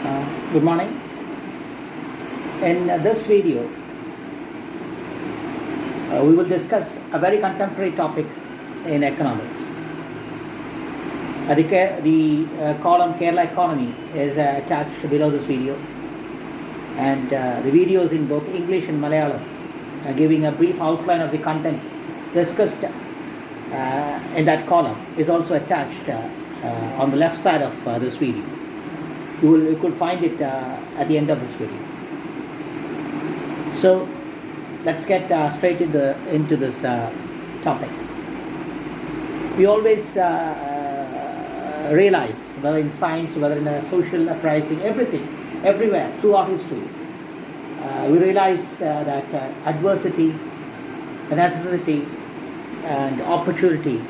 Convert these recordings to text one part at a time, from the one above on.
Good morning. In this video, we will discuss a very contemporary topic in economics. The column Kerala Economy is attached below this video, and the videos in both English and Malayalam, giving a brief outline of the content discussed in that column, is also attached on the left side of this video. You could find it at the end of this video. So let's get straight into this topic. We always realize, whether in science, whether in social uprising, everything, everywhere, throughout history, we realize that adversity, necessity, and opportunity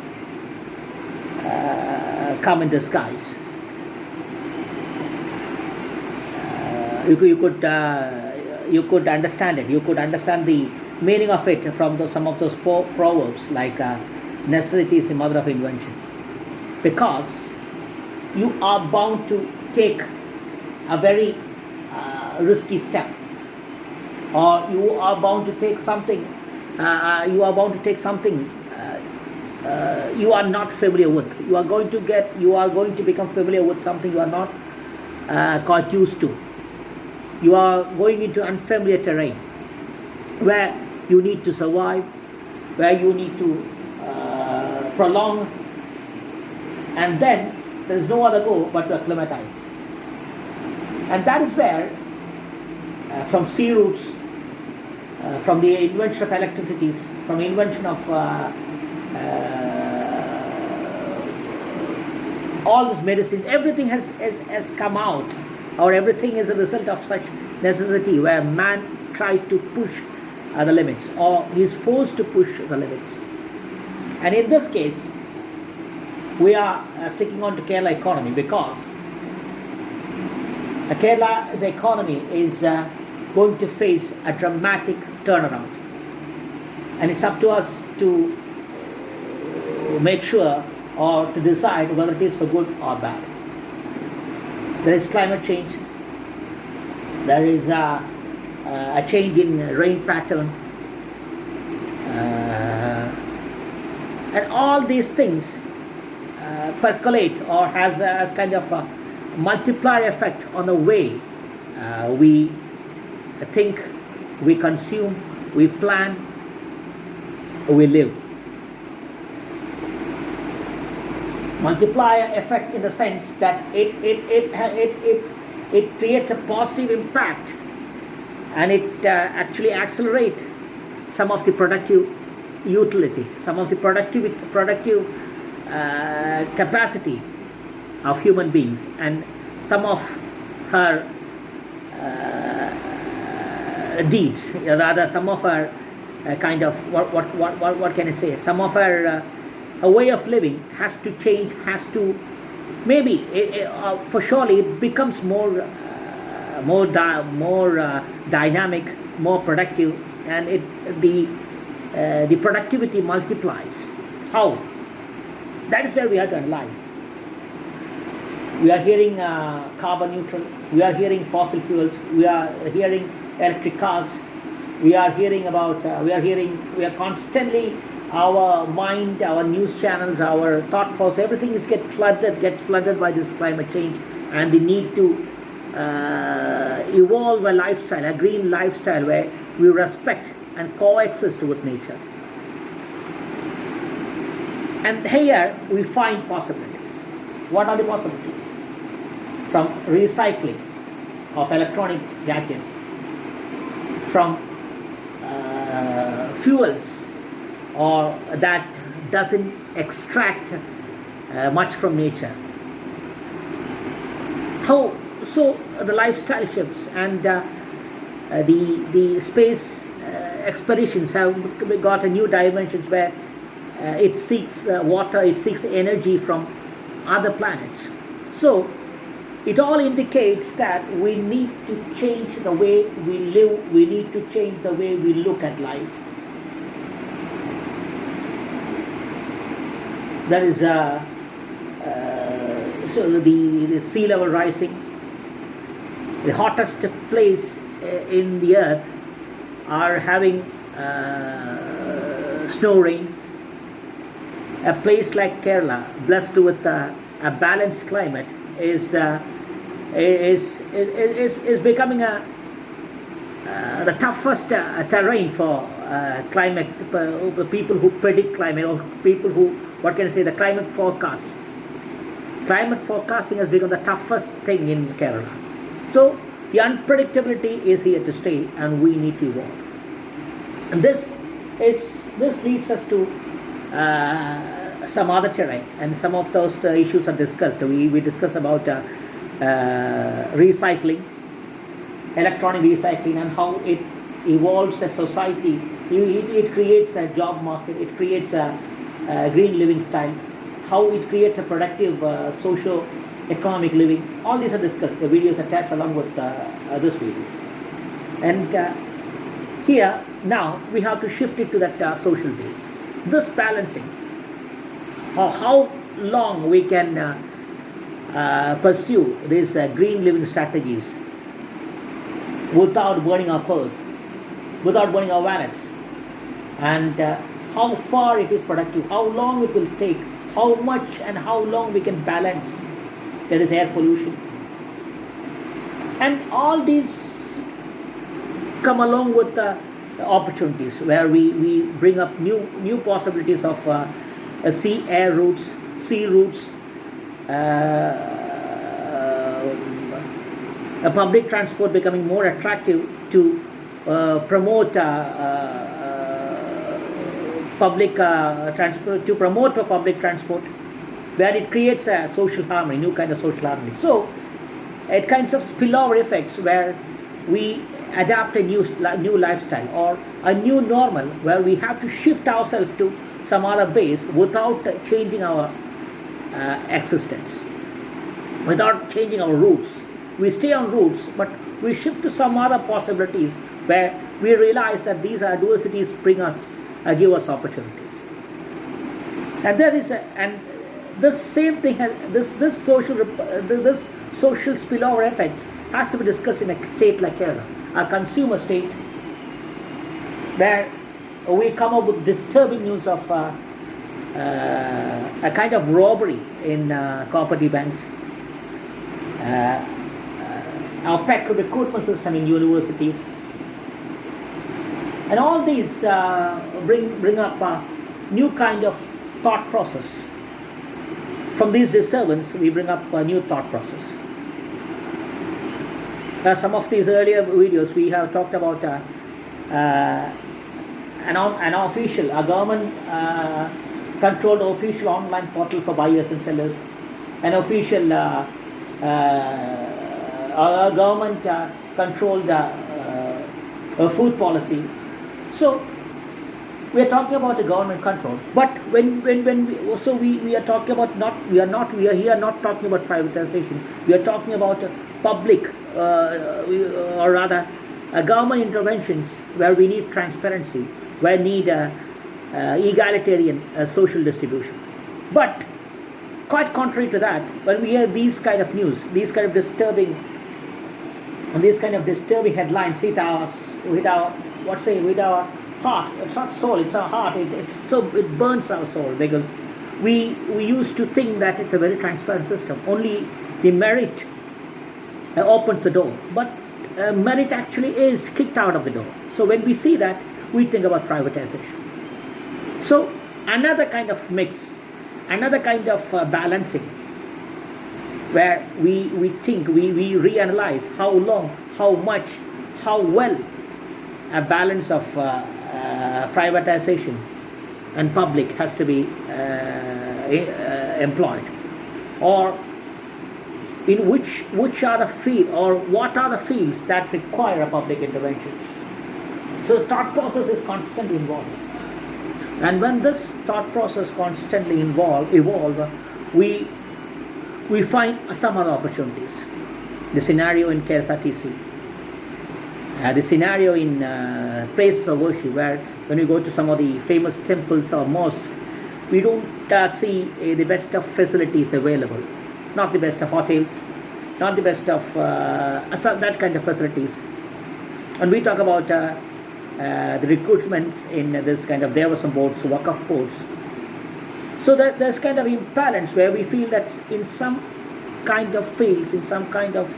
come in disguise. You could understand it. You could understand the meaning of it from some of those proverbs like necessity is the mother of invention. Because you are bound to take a very risky step, or you are bound to take something. You are not familiar with. You are going to become familiar with something you are not quite used to. You are going into unfamiliar terrain where you need to survive, where you need to prolong, and then there is no other go but to acclimatize. And that is where, from sea routes, from the invention of electricity, from the invention of all these medicines, everything has come out, or everything is a result of such necessity where man tried to push the limits, or he is forced to push the limits. And in this case, we are sticking on to Kerala economy because Kerala's economy is going to face a dramatic turnaround. And it's up to us to make sure or to decide whether it is for good or bad. There is climate change. There is a change in rain pattern. And all these things percolate or has kind of a multiplier effect on the way we think, we consume, we plan, we live. Multiplier effect in the sense that it creates a positive impact, and it actually accelerates some of the productive utility, some of the productive capacity of human beings, and some of her deeds, rather some of her kind of what can I say? Some of her a way of living has to change, has to maybe for surely it becomes more dynamic, more productive, and the productivity multiplies. How? That is where we have to analyze. We are hearing carbon neutral. We are hearing fossil fuels. We are hearing electric cars. We are hearing about. We are constantly. Our mind, our news channels, our thought process, everything gets flooded by this climate change and the need to evolve a lifestyle, a green lifestyle where we respect and coexist with nature. And here we find possibilities. What are the possibilities? From recycling of electronic gadgets, from fuels or that doesn't extract much from nature. How so? The lifestyle shifts, and the space expeditions have got a new dimensions where it seeks water, it seeks energy from other planets. So it all indicates that we need to change the way we live. We need to change the way we look at life. There is so the sea level rising, The hottest place in the earth are having snow rain. A place like Kerala, blessed with a balanced climate, is becoming the toughest terrain for climate people who predict climate, or people who, what can I say, the climate forecast. Climate forecasting has become the toughest thing in Kerala. So the unpredictability is here to stay, and we need to evolve. And this leads us to some other terrain, and some of those issues are discussed. We discuss about recycling, electronic recycling, and how it evolves a society. It creates a job market, it creates a green living style, how it creates a productive socio-economic living. All these are discussed. The videos attached along with this video. And here, now, we have to shift it to that social base. This balancing, or how long we can pursue these green living strategies without burning our purse, without burning our wallets, and how far it is productive, how long it will take, how much and how long we can balance. There is air pollution, and all these come along with opportunities where we bring up new possibilities of sea air routes, sea routes, public transport becoming more attractive to promote public transport, to promote public transport, where it creates a social harmony, new kind of social harmony. So it kinds of spillover effects where we adapt a new lifestyle, or a new normal, where we have to shift ourselves to some other base without changing our existence, without changing our roots. We stay on roots, but we shift to some other possibilities where we realize that these adversities give us opportunities. And there is and this same thing this social spillover effects has to be discussed in a state like Kerala, a consumer state, where we come up with disturbing news of a kind of robbery in cooperative banks, opaque recruitment system in universities, and all these bring up a new kind of thought process. From these disturbance, we bring up a new thought process. Some of these earlier videos we have talked about an official, a government controlled official online portal for buyers and sellers, an official government controlled food policy. So we are talking about the government control, but when we are talking about we are here not talking about privatization. We are talking about public or rather government interventions where we need transparency, where we need egalitarian social distribution. But quite contrary to that, when we hear these kind of news, these kind of disturbing headlines hit our heart. It's not soul, it's our heart. It burns our soul, because we used to think that it's a very transparent system. Only the merit opens the door, but merit actually is kicked out of the door. So when we see that, we think about privatization. So another kind of mix, another kind of balancing, where we think, we reanalyze how long, how much, how well a balance of privatization and public has to be employed, or in which are the field, or what are the fields that require a public intervention. So the thought process is constantly evolving, and when this thought process constantly evolve, we find some other opportunities. The scenario in KSRTC, the scenario in places of worship, where when we go to some of the famous temples or mosques, we don't see the best of facilities available, not the best of hotels, not the best of that kind of facilities. And we talk about the recruitments in this kind of Devasam boards, Waqf boards. So that there's kind of imbalance where we feel that in some kind of fields, in some kind of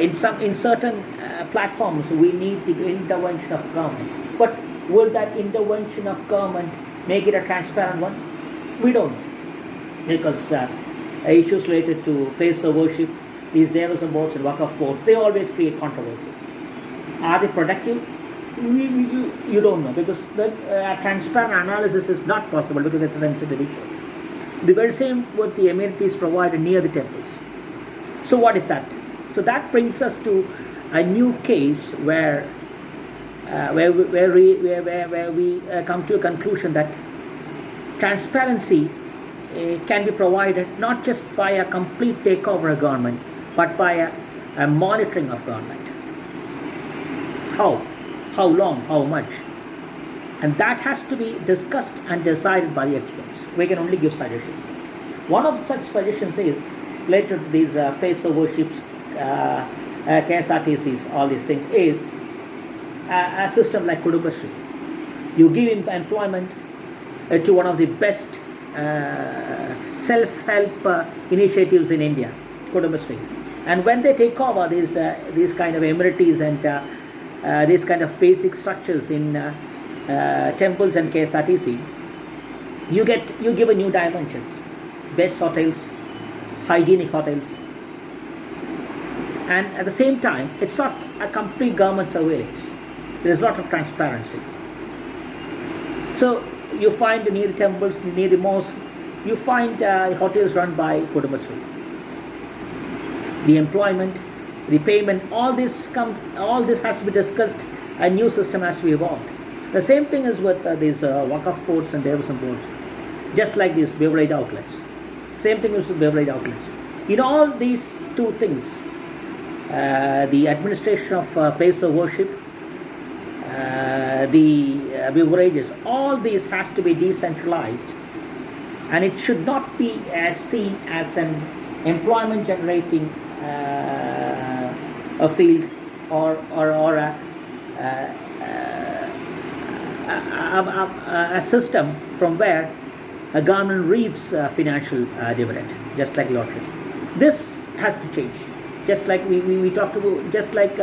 in certain platforms, we need the intervention of government. But will that intervention of government make it a transparent one? We don't know, because issues related to place of worship, these Devasam boards and Waqf boards, they always create controversy. Are they productive? You don't know, because the transparent analysis is not possible because it's a sensitive issue. The very same with the amenities provided near the temples. So what is that? So that brings us to a new case where we come to a conclusion that transparency can be provided not just by a complete takeover of government, but by a monitoring of government. How long, how much? And that has to be discussed and decided by the experts. We can only give suggestions. One of such suggestions is related to these place of worships, KSRTCs, all these things, is a system like Kudumbashree. You give employment to one of the best self-help initiatives in India, Kudumbashree. And when they take over these kind of amenities and these kind of basic structures in temples and KSRTC, you give a new dimensions, best hotels, hygienic hotels, and at the same time, it's not a complete government surveillance. There is a lot of transparency. So you find near the temples, near the mosque, you find hotels run by Kudumbashree. The employment, the payment, all this has to be discussed. A new system has to be evolved. The same thing is with these Waqf boards and Devasam boards, just like these beverage outlets. Same thing is with beverage outlets. In all these two things, the administration of place of worship, the beverages, all these has to be decentralized, and it should not be seen as an employment generating a field or a system from where a government reaps financial dividend, just like lottery. This has to change. Just like we talked about, just like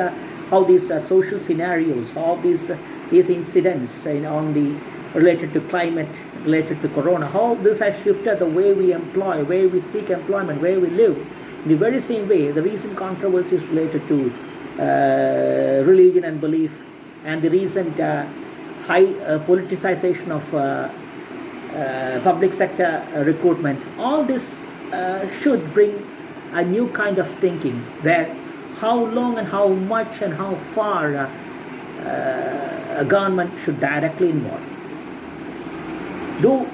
how these social scenarios, how these incidents on the related to climate, related to corona, how this has shifted the way we employ, way we seek employment, where we live. In the very same way, the recent controversies related to religion and belief, and the recent high politicization of public sector recruitment, all this should bring a new kind of thinking where how long and how much and how far a government should directly involve. Do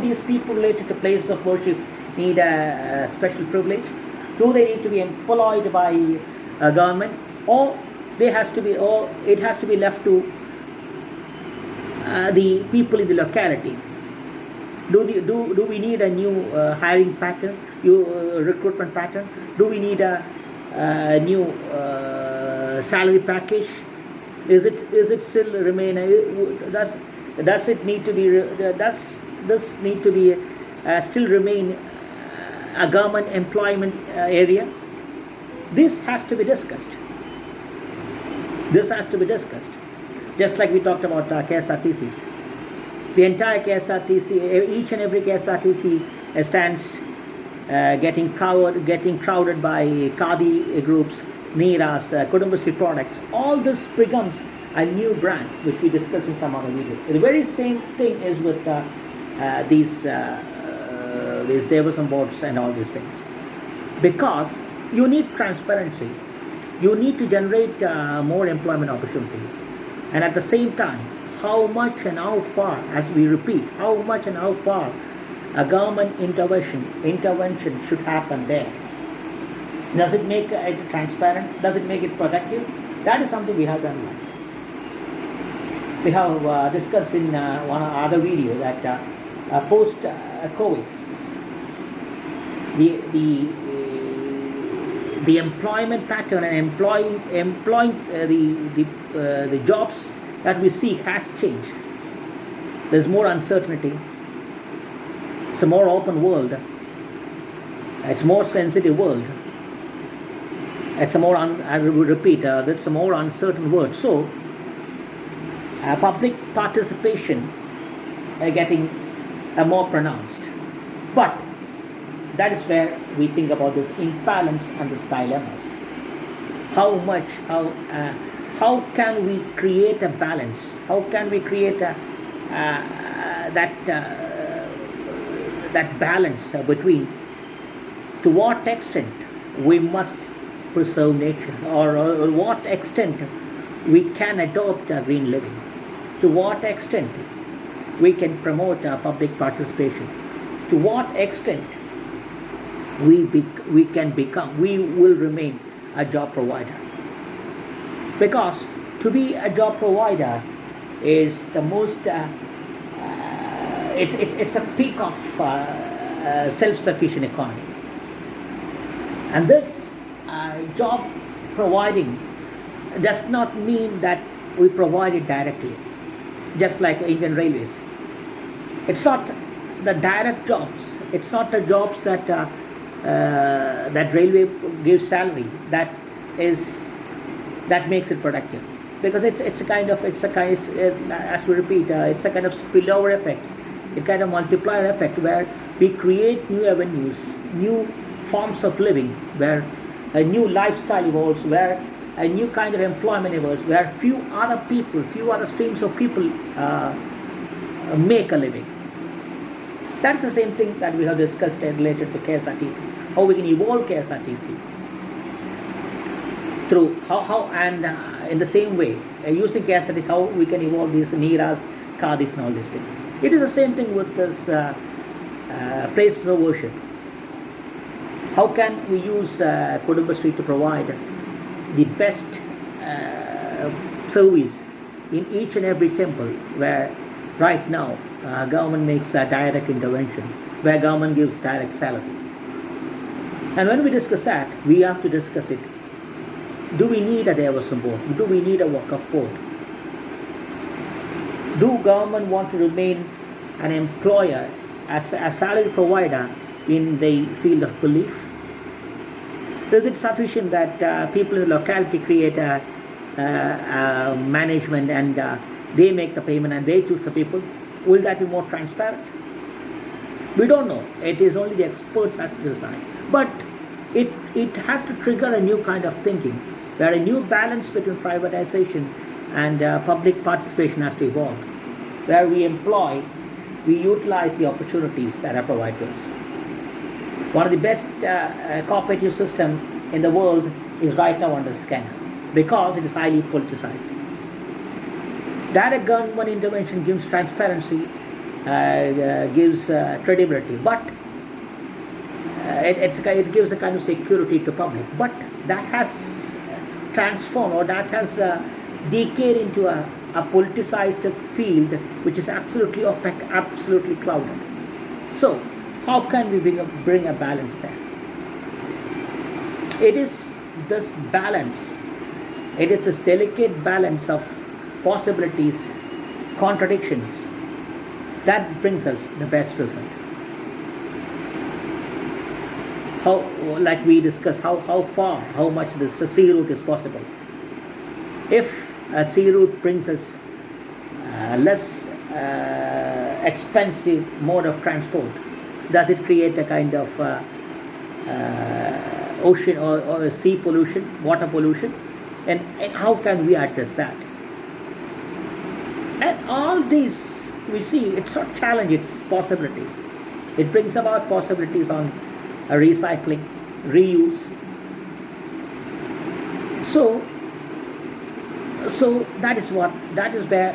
these people related to place of worship need a special privilege? Do they need to be employed by a government, or it has to be left to the people in the locality? Do we need a new hiring pattern, recruitment pattern? Do we need a new salary package? Is it still remain? Does it need to be? Does this need to be still remain a government employment area? This has to be discussed. This has to be discussed. Just like we talked about KSRTCs. The entire KSRTC, each and every KSRTC stands getting crowded by Khadi groups, Neeras, Kudumbashree products. All this becomes a new brand, which we discussed in some other video. The very same thing is with these Devasam boards and all these things. Because you need transparency, you need to generate more employment opportunities, and at the same time, how much and how far, as we repeat, how much and how far a government intervention should happen there. Does it make it transparent? Does it make it productive? That is something we have to analyze. We have discussed in one other video that post COVID, the employment pattern and employing the jobs that we see has changed. There's more uncertainty. It's a more open world. It's a more sensitive world. It's a more I will repeat. It's a more uncertain world. So, public participation getting more pronounced. But that is where we think about this imbalance and this dilemmas. How can we create a balance? How can we create that balance between to what extent we must preserve nature, or what extent we can adopt green living, to what extent we can promote public participation, to what extent we will remain a job provider. Because to be a job provider is the most it's a peak of self-sufficient economy. And this job providing does not mean that we provide it directly, just like Indian Railways. It's not the direct jobs. It's not the jobs that that railway gives salary that makes it productive, because it's a kind of as we repeat, it's a kind of spillover effect, a kind of multiplier effect where we create new avenues, new forms of living, where a new lifestyle evolves, where a new kind of employment evolves, where few other streams of people make a living. That's the same thing that we have discussed related to KSRTC, how we can evolve KSRTC through how and in the same way using KSRTC, how we can evolve these Niras, Kadis and all these things. It is the same thing with this places of worship. How can we use Kudumbashree to provide the best service in each and every temple, where right now government makes a direct intervention, where government gives direct salary. And when we discuss that, we have to discuss it. Do we need a Devasam board? Do we need a Waqf board? Do government want to remain an employer, as a salary provider in the field of belief? Is it sufficient that people in the locality create a management and they make the payment and they choose the people? Will that be more transparent? We don't know. It is only the experts has to decide. But it has to trigger a new kind of thinking, where a new balance between privatization and public participation has to evolve, where we utilize the opportunities that are provided to us. One of the best cooperative system in the world is right now under Kenya, because it is highly politicized. Direct government intervention gives transparency, gives credibility, but it gives a kind of security to public. But that has transformed, or that has decayed into a politicized field which is absolutely opaque, absolutely clouded. So how can we bring a balance there? It is this balance, it is this delicate balance of possibilities, contradictions, that brings us the best result. How, like we discussed, how much this sea route is possible. If a sea route brings us less expensive mode of transport, does it create a kind of ocean or sea pollution, water pollution? And how can we address that? And all these, we see, it's not challenge, it's possibilities. It brings about possibilities on recycling, reuse. So that is where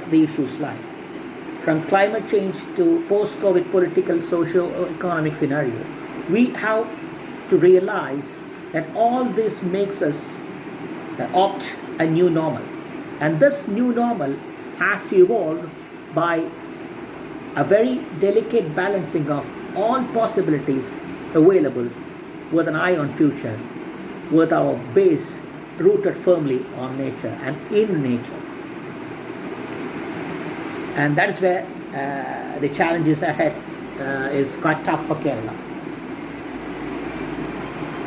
the issues lie. From climate change to post-COVID political, socio-economic scenario, we have to realize that all this makes us opt a new normal. And this new normal has to evolve by a very delicate balancing of all possibilities available with an eye on future. with our base rooted firmly on nature and in nature. And that is where the challenges ahead is quite tough for Kerala.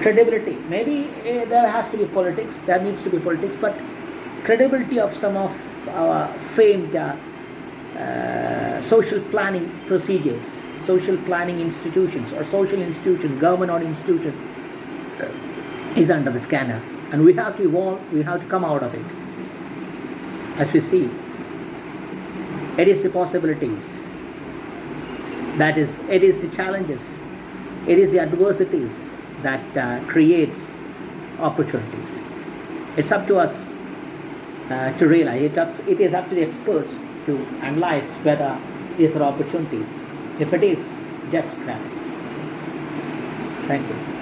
Credibility, maybe there has to be politics, there needs to be politics, but credibility of some of our famed social planning procedures, social planning institutions or social institutions, government-owned institutions is under the scanner, and we have to evolve, we have to come out of it. As we see, it is the possibilities, that is, it is the challenges, it is the adversities that creates opportunities. It's up to us to realize, it is up to the experts to analyze whether these are opportunities. If it is, just grab it. Thank you.